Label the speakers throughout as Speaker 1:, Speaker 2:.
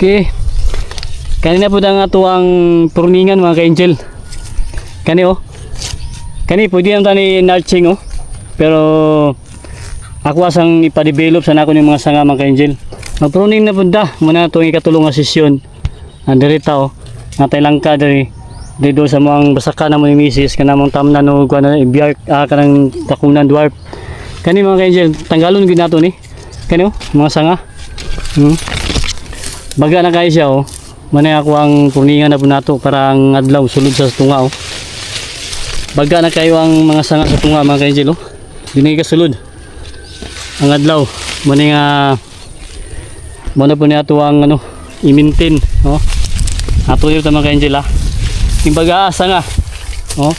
Speaker 1: Okay. Kanina po na nga ito ang pruningan mga ka-angel. Kani oh. Kani pwede naman tani nurturing oh. Pero ako asang ipa-develop sana ako ng mga sanga mga ka-angel. Mag-pruning na punta. Muna itong ikatulong nga sesyon. Dirita oh. Natay lang ka dari. Dito sa mga basaka na mo ni misis. Kanamang tamnan o kuha na ibiyar kanang takunan dwarf. Kani mga ka-angel. Tanggalon gid nato ni. Kani oh. Mga sanga. Baga na kayo siya oh. Manay ako ang pruningan na po nato para ang adlaw sulod sa tunga oh. Baga na kayo ang mga sanga sa tunga mga ka-angel oh. Dinay ka sulod. Ang adlaw. Manay nga muna po nato ang ano i-maintain oh. Ato yun mga ka-angel ah. Yung baga sanga oh.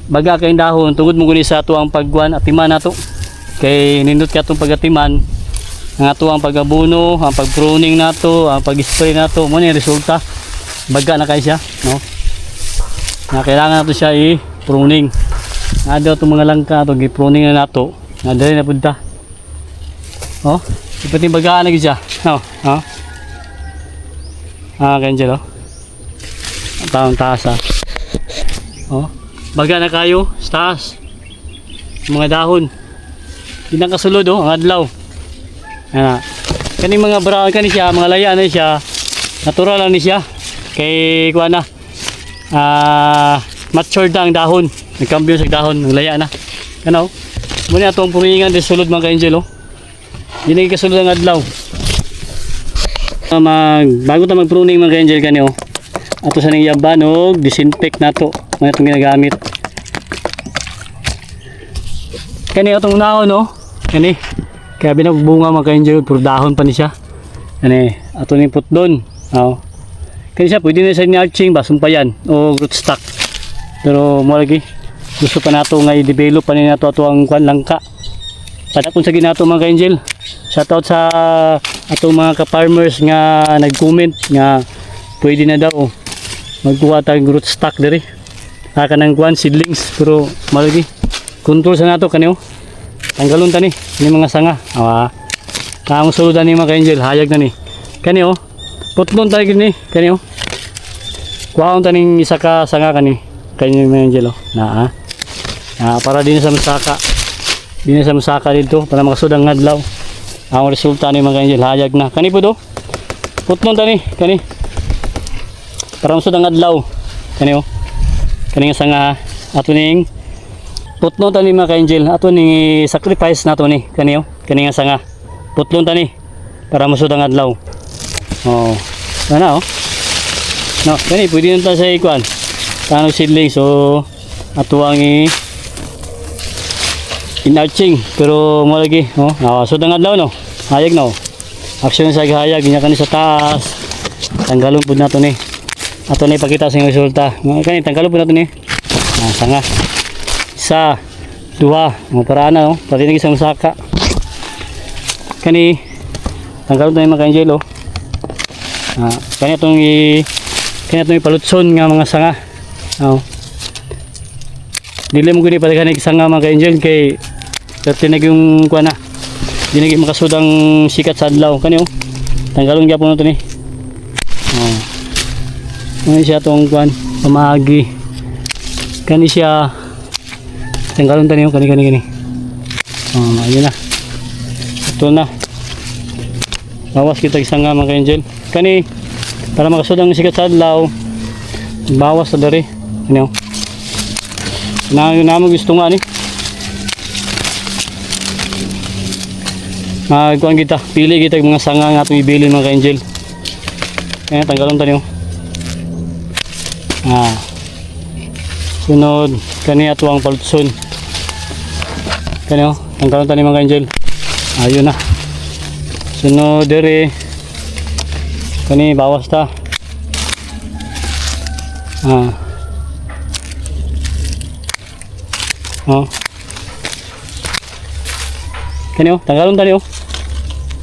Speaker 1: Baga kayong dahon tungod mo guni sa ato ang pagguan atiman nato. Kay nindot ka itong pagatiman. Ang ato ang pag-abuno, ang pag-pruning nato, ang pag-spray nato, mo ni resulta. Baga na kayo siya, no? Na kailangan nato siya i-pruning. Na daw itong mga langka ito, i-pruning na nato. Na dali na punta. Oh, ipati bagaan na siya. No, oh. Kanjel oh. Ang taong taas ah. Oh, baga na kayo, sa taas. Mga dahon. Hindi na kasulod oh, ang adlaw. Kani mga brown kani siya, mga laya na siya. Natural lang ni siya. Kay kuha na. Matured na ang dahon. Nagkambyo sa dahon, ang laya na. Kanaw. Muna atong puringan din sulod mga ka-angel oh. Hindi na kasulod ang adlaw. Bago ta mag-pruning mga ka-angel kani oh. Ato sa ning yaban og disinfect nato. Muna itong ginagamit. Kani atong naon oh. Kani. Kaya binagbunga mga ka-angel, puro dahon pa ni siya. Ano ato ni put doon. Oh. Kaya siya, pwede na sa nurturing ba, sumpayan o rootstock. Pero mo lagi, gusto pa nato nga i-develop pa ni nato ato ang kwan langka. Padakon sa ginato mga ka-angel. Shoutout sa ato mga ka-farmers nga nag-comment nga pwede na daw magkuha tayong rootstock diri. Haka ng kwan, seedlings. Pero malagi, control sa nato kaniyo. Tanggalon ta ni mga sanga. Ang suludan ni mga ka-angel, hayag na ni. Kani oh. Putlon tayo gini, kani oh. Kuhaon ta ning isa ka sanga kani. Kani mga ka-angel oh. Para din sa masaka. Din sa masaka dito para makasudang adlaw. Ang resulta ni mga ka-angel, hayag na. Kani pud oh. Putlon ta ni, kani. Para masudang adlaw. Kani oh. Kani nga sanga ato ning putlon tani mga ka-angel, ato ning sacrifice nato ni kaniyo, kani nga sanga. Putlon tani para masud ang adlaw. Oh. Ana oh. No, kani pwede nang ta sa ikuan. Tano seedling so ato ang inarching pero mo lagi oh. Sud ang adlaw no. Hayag na oh. Action sa hayag nya kani sa taas. Tanggalon pud nato ni. Ato ni ipakita sa resulta. Kani tanggalon pud nato ni. Sanga. Isa, dua, para na oh, pati nang isang saka. Kani tanggalon tayo mga ka-angel oh. Kani itong ipalutson nga mga sanga. Oh. Dili mo guni pati kanig sanga mga ka-angel kay tinag yung kuha na. Di naging makasudang sikat sa adlaw. Kani oh. Tanggalon gyapon nato ni. Oh. Ano siya itong kuha, pamagi. Kani siya tanggalon tayo kani. Ayun na. Ito na. Bawas kita isang nga mga ka-angel. Kani para makasudang sikat sa adlaw. Bawas sa dari. Ano? Na mo gusto nga ni. Kuan kita, pili kita mga sanga nga atong ibili mga ka-angel. Kaya tanggalon tayo. Sunod kani ato ang palutson. Kani oh, tanggalon ta ni mga ka-angel. Ayun na. Sunod dere. Kani bawas ta. Oh. Kani oh, tanggalon ta ni oh.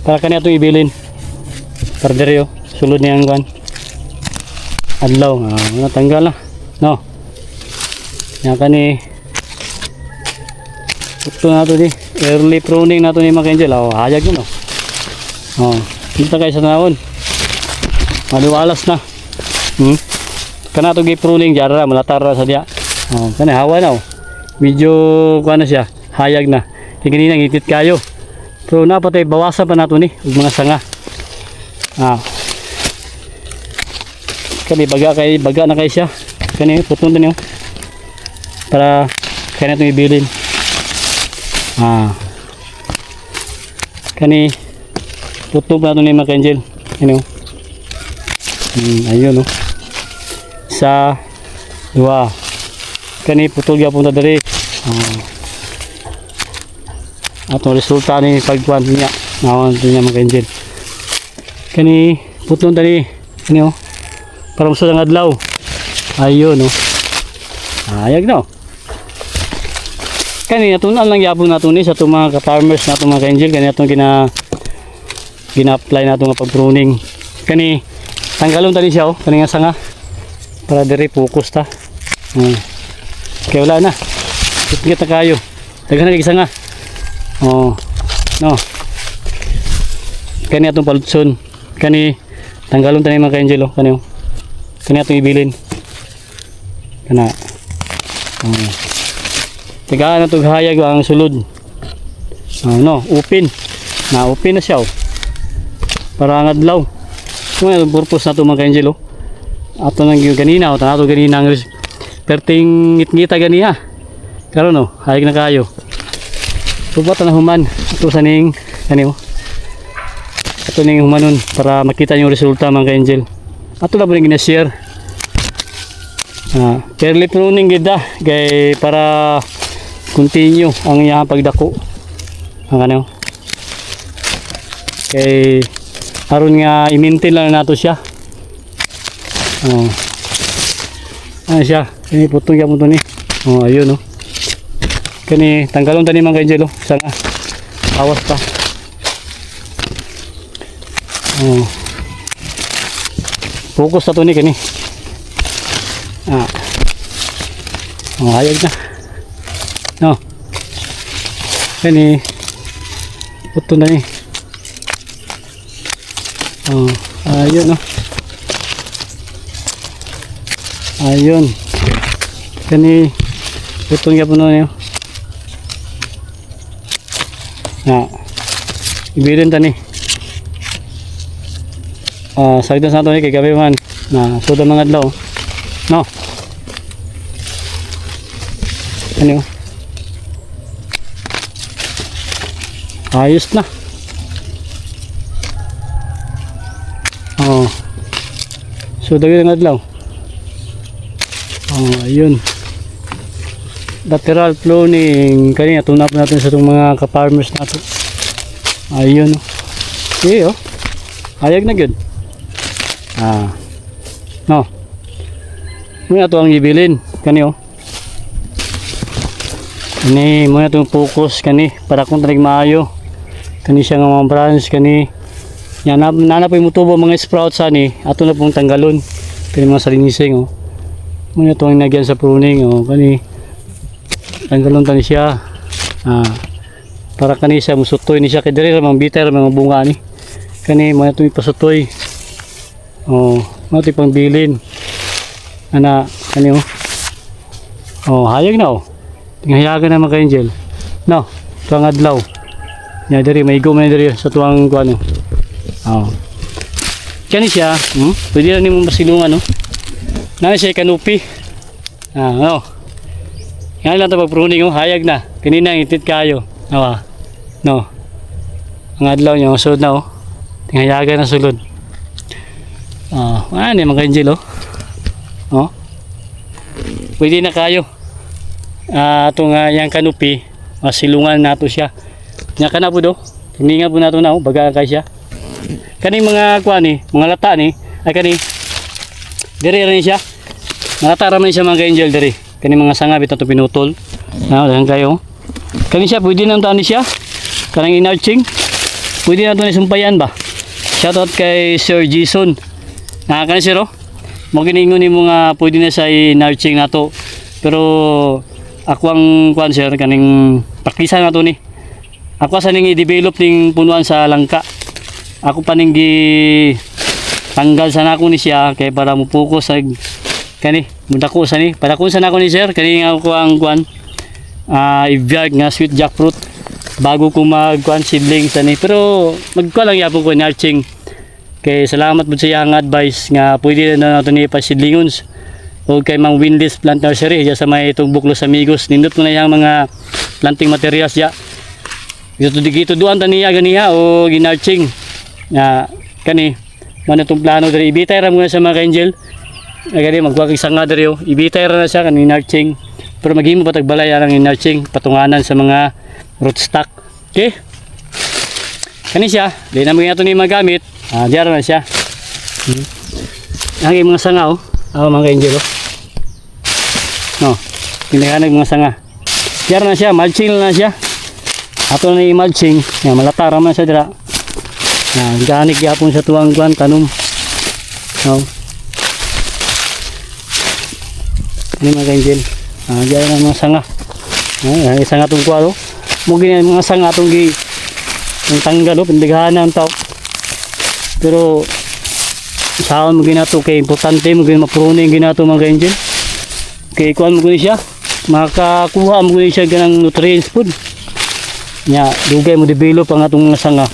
Speaker 1: Para kani ato ibilin. Para dere oh, sulod ni ang kwan. Adlaw, natanggal na. No. Yan kani ito na ito di early pruning na ito ni mga ka-angel. Hayag yun oh. Kita kayo sa naon maliwalas na. Kana to gi-pruning jara malatara sa dia. Kana hawa na. Medyo kuan na siya, hayag na. Kini nang itit kayo. Pero napatay bawasan pa nato ni ug mga sanga. Kani baga na kay siya. Kani puton din yo. Para kaya itong ibilin. Kani tutup na ito ni mga angel. Ano? Ayun, no? Isa, dua. Kani putol ya punta dari. Atong resulta ni pagkuan niya. Nawan ito niya mga angel. Kani putol dari. Ano? Parang sa adlaw. Ayun, no? Ayag no. Kani atong lang yapon nato ni sa itong mga ka-farmers nato mga ka-angel. Kani atong gina-apply nato nga pag-pruning. Kani tanggalon tali siya kani nga sanga para dire focus ta. Kaya wala na. Kita kayo. Daghan na sanga. No. Kani atong palutson. Kani tanggalon tani mga ka-angel kani. Kani atong ibilin. Kana. Tagaan na ito hayag ang sulod. Open. Open na siya. Para ang adlaw. Kung yung purpose na ito mga ka-angel. Ato nang ganina. Ato ganina ang perting ngit-ngita ganiya. Karon hayag na kayo. Subat na human. Ito sa ning ito ning humanon para makita yung resulta mga ka-angel. Ato na po rin gina-share. Fairly pruning gida kay para continue ang iyang pagdako ang kay aron nga i-maintain lang nato siya. Siya ini putong ya mo to ni. Ayun kani tanggalon tani mga ka-angel sanga awas pa. Focus na to ni kani. Hayag na. No. Kani puto na ni. Ayun Ayun. Kani puto nga puno niyo. Ibilin tani. Sagdan sa to ni kay gabi man. Suda mga adlaw. No. Ano? Ayos na. So dagdag ng adlaw. Ayun. Lateral pruning kanina tunap natin sa itong mga ka-farmers natin. Ayun. Okay, hayag na gyud. No. Muna ito ang ibilin kani Kani mo na itong focus kani para kung tanig maayo. Kani siya nga mga branch kani. Yan nanapoy mo tubo mga sprouts ani ato na pong tanggalon. Kani mga salinising mo na itong nagyan sa pruning kani tanggalon tani siya. Para kani siya musutoy ni siya kay diri mga bitter mga bunga ni. Kani mo na itong ipasutoy. Mo ito pang bilin. Kani hayag na Tinghayagan na mga ka-angel. No, tuwang adlaw. Nya diri may go man diri sa tuwang kuano. Kani siya, pwede na nimo masilungan Na siya kanupi. No. Yan lang ta pag-pruning hayag na. Kanina itit kayo. No. Ang adlaw niya sulod na Tinghayagan na sulod. Ano mga ka-angel Pwede na kayo. Itong yang kanupi masilungan nato siya nya kana po hininga po nato na baga kay siya kani mga kuan mga lata ni ay kani diri rin siya nalata raman siya mga ka-angel diri kani mga sanga bitaw to pinutol dahan kayo kani siya pwede nang tani siya kanang inarching pwede na to ni sumpayan ba shoutout kay Sir Jason kani sir mo giningon ni mga pwede na sa inarching nato pero ako ang kuan sir kaning praktisan nato ni. Ako sa ning i-develop ning punuan sa langka. Ako pa ning tanggal sana ako ni siya kay para mo focus sa kani mudako sa ni para kung sana ako ni sir kani nga ako ang kuan i-vlog nga sweet jackfruit bago ko magkuan seedlings ani pero magkuan lang yapon ko ni Arching kay salamat pud sa iyang advice nga pwede na nato ni pa-seedlingons o kay Mang Winless Plant Nursery diya sa may tubok Los Amigos nindot ko na yang mga planting materials ya dito duan taniya ganiya o ginarching nga kani man itong plano diri ibitay ra muna sa mga angel agadi magkuha kay sanga diri ibitay ra na siya kaning narching pero maghimo pa tagbalay ang narching patunganan sa mga rootstock okay kani siya di na mga ito ni magamit diara na siya ang mga sanga mga angel no pinahanag mga sanga diara na siya mulching na siya ato na i-mulching malatar man siya dira ganik yapon sa tuwang kuan tanom ini mga angel diyan ang mga sanga ang sanga itong kuwalo mo ganyan mga sanga itong ang tanggal pindighanan tao pero saan mo ginato kay importante mo ganyan mapruning ginato mga angel kay kuan mo ganyan siya makakuha mo ganyan siya ganang nutrients food nya dugay mo develop ang atong mga sanga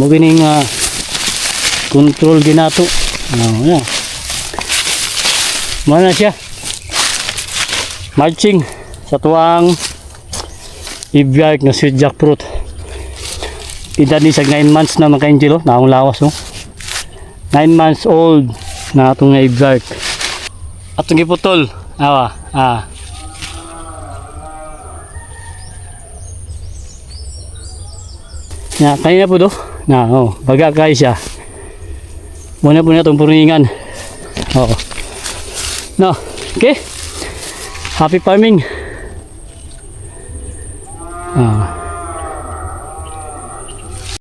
Speaker 1: mo gining control ginato mana siya mulching sa tuwang i-vlog na sweet jackfruit edad ni sa 9 months na mga angel naong lawas 9 months old na atong i-vlog atong giputol kanina po baga kayo siya muna po na itong puringan okay happy farming